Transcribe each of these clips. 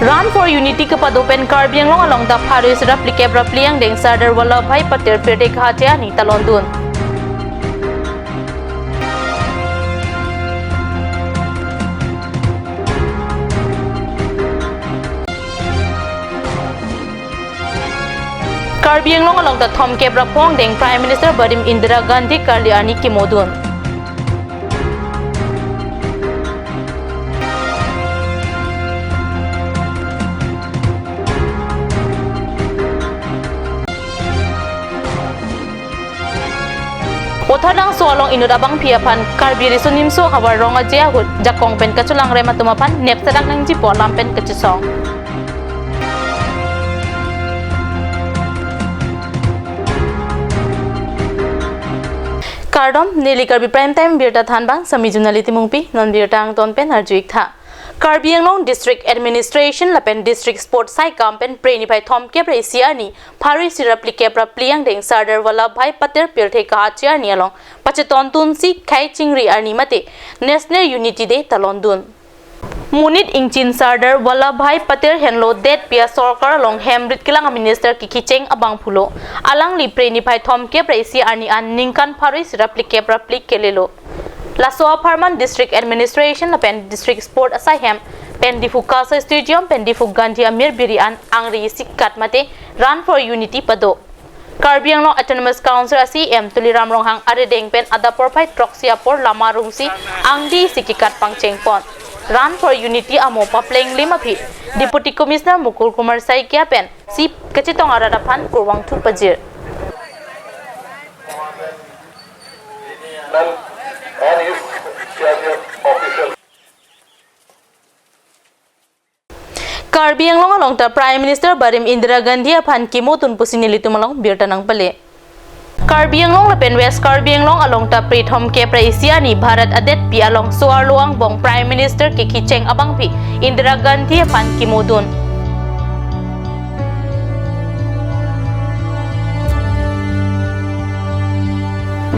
Run for Unity kepadupen Karbi long along the Paris replicate rapliang deng Sardar Vallabhbhai Patel pirte khatia ni talondun. Karbi long along the Tom Kebra Pong deng Prime Minister Badim Indira Gandhi Karliani Kimodun. Othalang soalong inut abang piapan Karbi risunim so hawar ronga jehut jakong pen kaculang rema tumapan nep sedang nang jipo lampen kecusong. Kardom nili Karbi prime time birta thanbang sami junaliti mungpi non birtang ton pen arjuik tha. Karbi Anglong District Administration lapen District Sport Sai Kampen Preni Bhai Thom Kebra Isiani Paris replicate rapliang deng Sardar Vallabhbhai Patel pirte khatia ni along pacheton tunsi khai chingri arni mate National Unity Day talondun. Munit ingchin Sardar Vallabhbhai Patel henlo det pia sorkar long hemrit kilang minister kikicheng abang phulo alang li Preni Bhai Thom Kebra Isiani an ningkan Paris replicate raplik kelelo. Lasoa Parman District Administration pen District Sport Asayhem pen difu Kasa Stadium pen difu Gandhi Amir Birian angri sikkat mate Run for Unity pado. Karbi Anglong Autonomous Council asi Tuliram Ronghang aredeng pen adapor pai troksia por lama rungsi angdi sikikat pangchengpon. Run for Unity amo papleng lima phi Deputy Commissioner Mukul Kumar Saikia pen si kecitong aradapan kurwang thu pajir. And his cabinet officials. Karbi Anglong along ta Prime Minister Badim Indira Gandhi aphan kimotun pusinili tumalong birta nang pale. Karbi Anglong lapen West Karbi Anglong along ta Prithom Kebra Isiani Bharat adet pi along suar luang bong Prime Minister kikicheng abang pi Indira Gandhi aphan kimodun.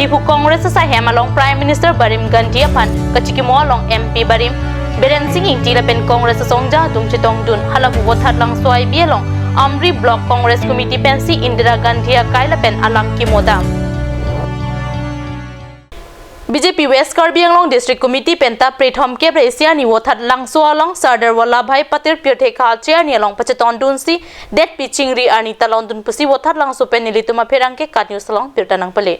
Difu Congress sa along Prime Minister Badim Gandhi aphan kachikimo along MP Badim Beren Singh tila pen Congress songja tum chitong dun halabu wothat lang soai bielong Amri Block Congress Committee pensi Indira Gandhi kaila pen alang kimoda. BJP West Karbi Anglong District Committee penta Prithom Kebra Isiani wothat lang so along Sardar Vallabhbhai Patel pirte khatia ni along pacheton dun si det pichingri ani talon dun pusi wothat lang so pen nilituma pherangke kat news along pirta nang pale.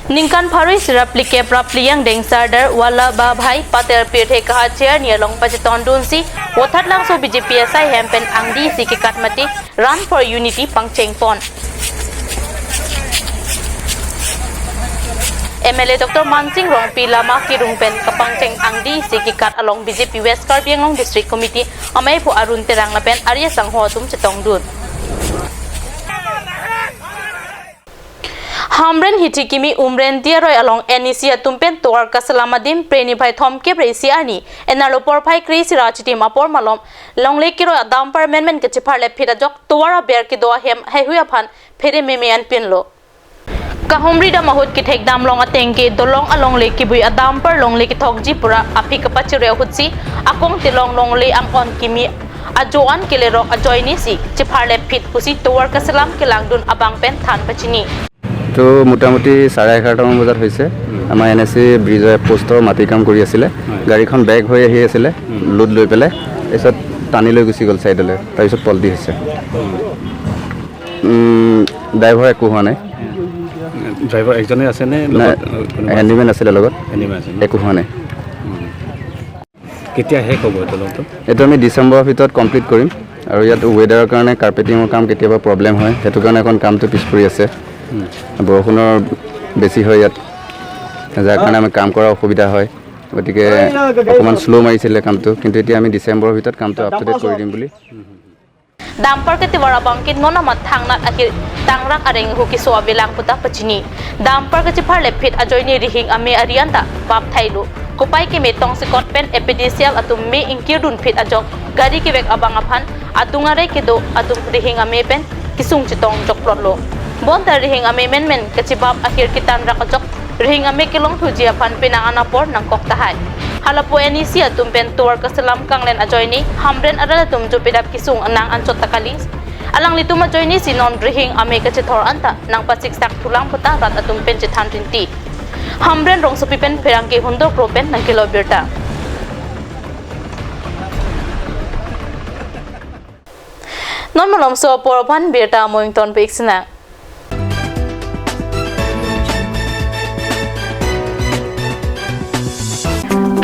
Ningkan Paris replicate rapliang deng Sardar Vallabhbhai Patel pirte khatia ni along pacheton dun si wothat lang so BJP sai hempen angdi sikikat mati Run for Unity pangchengpon. MLA Dr. Mansing Rongpi Lama Kirungpen kapangcheng angdi sikikat along BJP West Karbi Anglong District Committee amai pu arun terang lapen Arya Sangho tum chetong dun. Hamren hitikimi umren tiaroy along Enisia tumpen toar kasalamadin Preni Bhai Thom Kebra Isiani enalopor phai krisi rachitim apor malom longle kiro dampar menmen ke chipar le phira jok toara ber ki do hem hehuya phan phere memean pinlo kahumri da mahut ki thek dam long atengke dolong along le ki bui adampar long le ki thokji pura api ka pachire hutsi akong tilong long le ang on kimi ajoan kelero ajoini si chipar le phit pusi toar kasalam ke langdun abang pen than pachini. তো মোটামুটি 11:30 মান বজাত হৈছে আমাৰ NAC ব্ৰিজৰ পোষ্টৰ মাটি কাম কৰি আছিল গাড়ীখন বেগ হৈ আহি আছিল লোড লৈ পেলাই এছত টানি লৈ গুচি গ'ল সাইডলৈ তাৰপিছত পলটি হৈছে ড্ৰাইভাৰ একো হোৱা নাই ড্ৰাইভাৰ একজনে আছে নে হেণ্ডিমেন আছিল লগত হেণ্ডিমেন আছে একো হোৱা নাই কেতিয়া শেষ হ'ব তলটো এইটো আমি ডিচেম্বৰৰ ভিতৰত কমপ্লিট কৰিম আৰু ইয়াত ৱেডাৰৰ কাৰণে কাৰ্পেটিঙৰ কাম কেতিয়াবা প্ৰব্লেম হয় সেইটো কাৰণে এখন কামটো পিছ পৰি আছে বৰষুণৰ বেছি হয় ইয়াত যাৰ কাৰণে আমি কাম কৰা অসুবিধা হয় গতিকে অকমান স্লো মাৰিছিলে কামটো কিন্তু এতিয়া আমি ডিসেম্বৰৰ ভিতৰত কামটো আপডেট কৰি দিম বুলি Dampar ke tiwara bangkit nona mat thangnak akhir tangrak areng huki so abelang puta pachini dampar ke chipar lepit ajoini rihing ame arianta bab thailu kopai ke metong sikot pen epidesial atum me inkirun fit ajok gari ke bek abang aphan adungare ke do atum rihing ame pen kisung chitong joklolo bon tar rihing ame men ke chibab akhir kitan rak ajok rihing ame kilong thuji aphan pinang anapor nang kok tahai Halapo enisi atumpen tuar kasalam kanglen ajoini hamren adala tum jupidap kisung anang anchot takalis alang litum ajoini sinon brihing ame kachithor anta nang pasik sak tulang pata rat atumpen chithan rinti hamren rong supipen perangke hundo kropen nang kilobirta non malom so porban birta moington piksina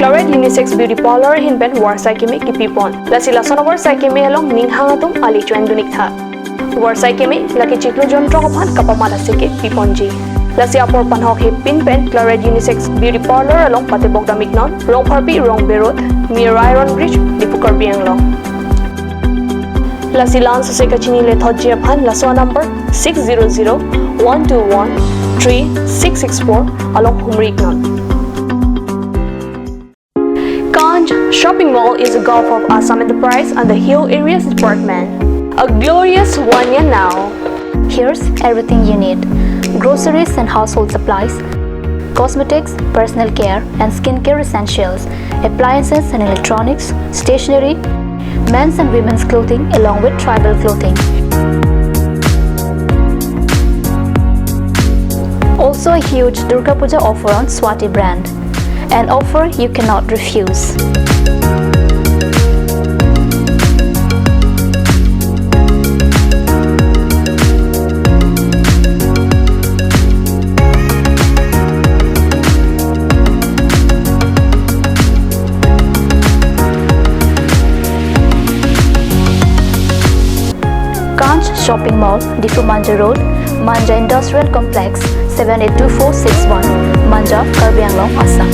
Chloride unisex beauty parlor hinben warsai kimi kipipon lasila sono warsai kimi helong ning hangatum ali chuan dunik tha warsai kimi laki chiklo jontro kophan kapamala sike piponji lasi apor panhok he pinpen Chloride unisex beauty parlor along patebok damiknon rong parpi rong berot near iron bridge dipu Karbi anglong lasi lan sose kachini le thojia phan laso number 60012136664 along humriknon Shopping Mall is a gulf of Assam Enterprise and the Hill Areas Department. A glorious one year now. Here's everything you need. Groceries and household supplies, cosmetics, personal care and skincare essentials, appliances and electronics, stationery, men's and women's clothing along with tribal clothing. Also a huge Durga Puja offer on Swati brand. An offer you cannot refuse. Shopping Mall, Difu Manja Road, Manja Industrial Complex, 782461, Manja, Karbi Anglong, Assam.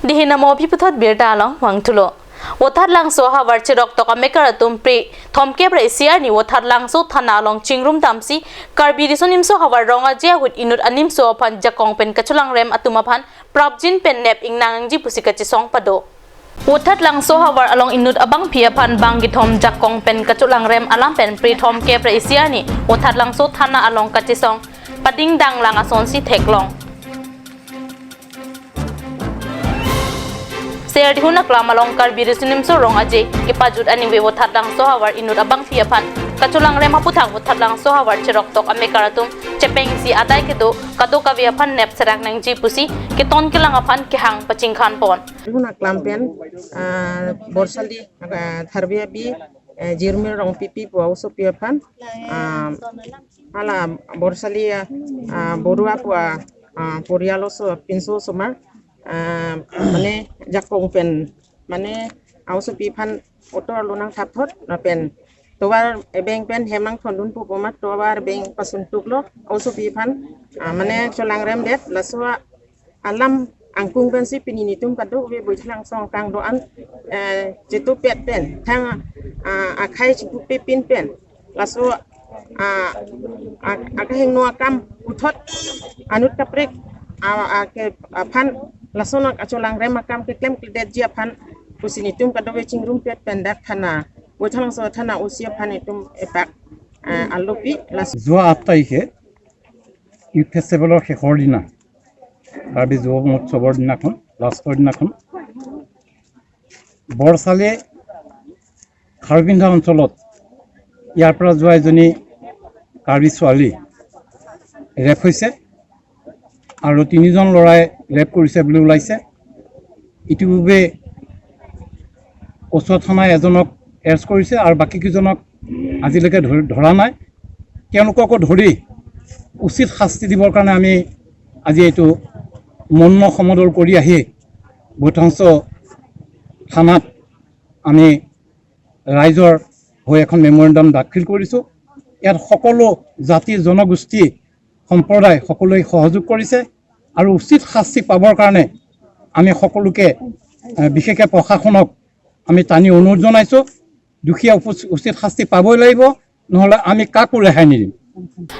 Dihinamo piputhot birta along wangtulo Wathar langso hawar chirok toka mekar tumpri thomke praisia ni wathar langso thana along chingrum tamsi Karbi risonimso hawar ronga jia hut inut animso phan jakong pen kachulang rem atuma phan prabjin pen nep ingnangji pusikachi song pado Wathar langso hawar along inut abang phia phan bangi thom jakong pen kachulang rem alam pen pri thomke praisia ni wathar langso thana along kachi song pading dang lang ason si theklong Ser dihuna klamalong Karbi risonimso rong aje kipajud ani we wathar langso hawar inut abang phia phan kachulang rem haputhang wathar langso hawar chirok tok amekaratum chepeng si atai ke do kato kavia phan nep serang nang ji pusi ke ton ke langa phan ke hang paching khan pon dihuna klampen borsali tharbia bi jirmir rong pipi puauso pia phan ala borsali borua pua porialoso pinso soma mane jakong pen mane auso pi phan otor lunang thapthot na pen tobar ebeng pen hemang thondun pu pomat tobar beng pasun tuklo auso pi phan mane cholang rem det laswa alam angkung pen si pininitum kadu we boithlang song tang do an jitu pet pen thang akhai chipu pe pin pen laswa akaheng no akam uthot anut kaprek ke phan lasonak acholang rem makam ke klem kledet jia phan pusinitum kadowe chingrum pet pendak thana boithlang so thana usia phanitum epak alopi las যোৱা 8 তাৰিখে youth ফেষ্টিভেলৰ শেষৰ দিনা কাৰ্বি যুৱ মহোৎসৱৰ দিনাখন লাষ্টৰ দিনাখন বৰচালে খাৰবিন্ধা অঞ্চলত ইয়াৰ পৰা যোৱা এজনী কাৰ্বি ছোৱালী ৰেপ হৈছে আৰু তিনিজন লৰাই ৰেপ কৰিছে বুলি ওলাইছে ইতিপূৰ্বে ওচৰ থানাই এজনক এৰেষ্ট কৰিছে আৰু বাকী কিজনক আজিলৈকে ধৰা নাই তেওঁলোককো ধৰি উচিত শাস্তি দিবৰ কাৰণে আমি আজি এইটো মৌন সমদল কৰি আহি বৈঠাংশ থানাত আমি ৰাইজৰ হৈ এখন মেমৰেণ্ডাম দাখিল কৰিছোঁ ইয়াত সকলো জাতি জনগোষ্ঠী সম্প্ৰদায় সকলোৱে সহযোগ কৰিছে আৰু উচিত শাস্তি পাবৰ কাৰণে আমি সকলোকে বিশেষকৈ প্ৰশাসনক আমি টানি অনুৰোধ জনাইছোঁ দুখীয়া উচিত শাস্তি পাবই লাগিব নহ'লে আমি কাকো ৰেহাই নিদিম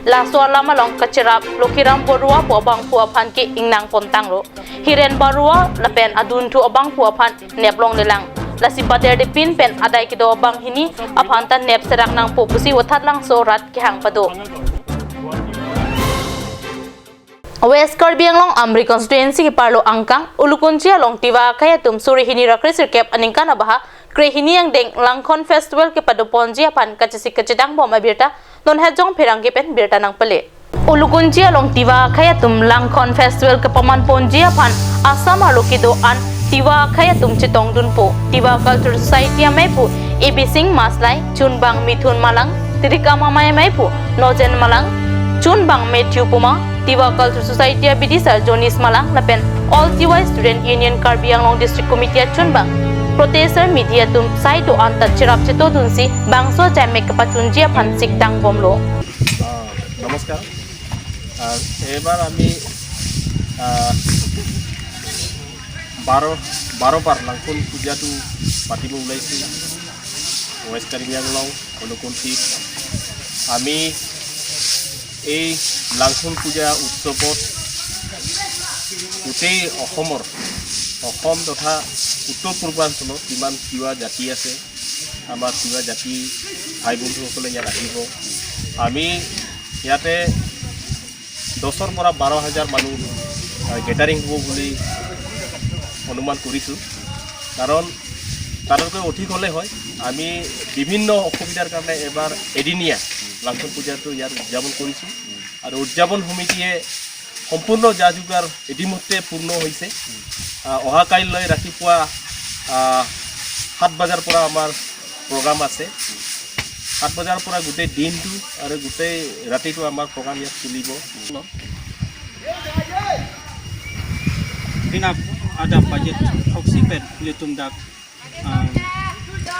Laswa lama long kacirap lokiram borua po abang puapan ki ingnang pontang ro hiren barua lapen adun tu abang puapan neblong lelang lasi pader de pin pen adai ki do abang hini apan tan nep serang nang po pusi wathat lang sorat ki hang pado West Karbi long Amri constituency ki parlo angkang ulukunjia long tiwa kaya tum suri hini rakrisir kep aningkana baha krehini yang deng langkon festival ke padoponji apan kacisi kacedang bom abirta non hejong perangge pen birta nang pele ulukunjia long tiwa kaya tum langkon festival ke paman ponji apan asam alukido an tiwa kaya tum chitong dunpo tiwa culture society amaipu ebising maslai chunbang mithun malang tirika mamai maipu nojen malang chunbang methu puma tiwa culture society bidisar jonis malang lapen all tiwa student union Karbi long district committee chunbang protester media tum sai do anta chirap chito dunsi bangso jaime kapachunjia phansik dang bomlo নমস্কাৰ এবাৰ আমি 12 লাংখন পূজাটো পাতিব ওলাইছোঁ west Karbi Anglong অনুকুণ্ঠিত আমি এই লাংখন পূজা উৎসৱত গোটেই অসম তথা উত্তৰ পূৰ্বাঞ্চলত যিমান তিৱা জাতি আছে আমাৰ তিৱা জাতি ভাই বন্ধুসকলে ইয়াত আহিব আমি ইয়াতে 10ৰ পৰা 12,000 মানুহ গেটাৰিং হ'ব বুলি অনুমান কৰিছোঁ কাৰণ তাতকৈ অধিক হ'লে হয় আমি বিভিন্ন অসুবিধাৰ কাৰণে এবাৰ এদিনীয়া লাংখন পূজাটো ইয়াত উদযাপন কৰিছোঁ আৰু উদযাপন সমিতিয়ে সম্পূৰ্ণ যা যোগাৰ ইতিমধ্যে পূৰ্ণ হৈছে অহাকাইলৈ ৰাতিপুৱা 7 বজাৰ পৰা আমাৰ প্ৰগ্ৰাম আছে 7 বজাৰ পৰা গোটেই দিনটো আৰু গোটেই ৰাতিটো আমাৰ প্ৰগ্ৰাম ইয়াত চলিব Pinap ada budget oksipen litum dak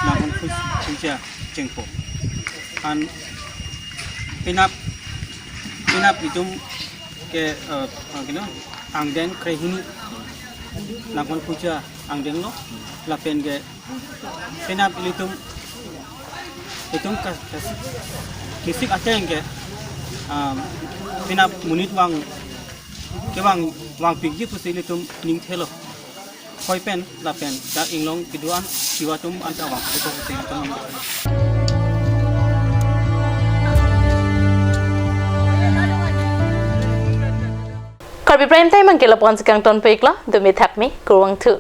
namun puja jengpo an pinap itum ke gino angden krehini namun puja angden lo lapen ge pinap litum kisik ateng ke pinap munit wang kewang wang pigi tu sini tum ning thelo koi pen la pen da inglong kiduan siwa tum anta wang itu sini tum Karbi prime time ang kilapon sa kang ton peikla dumi thakmi kurwang thu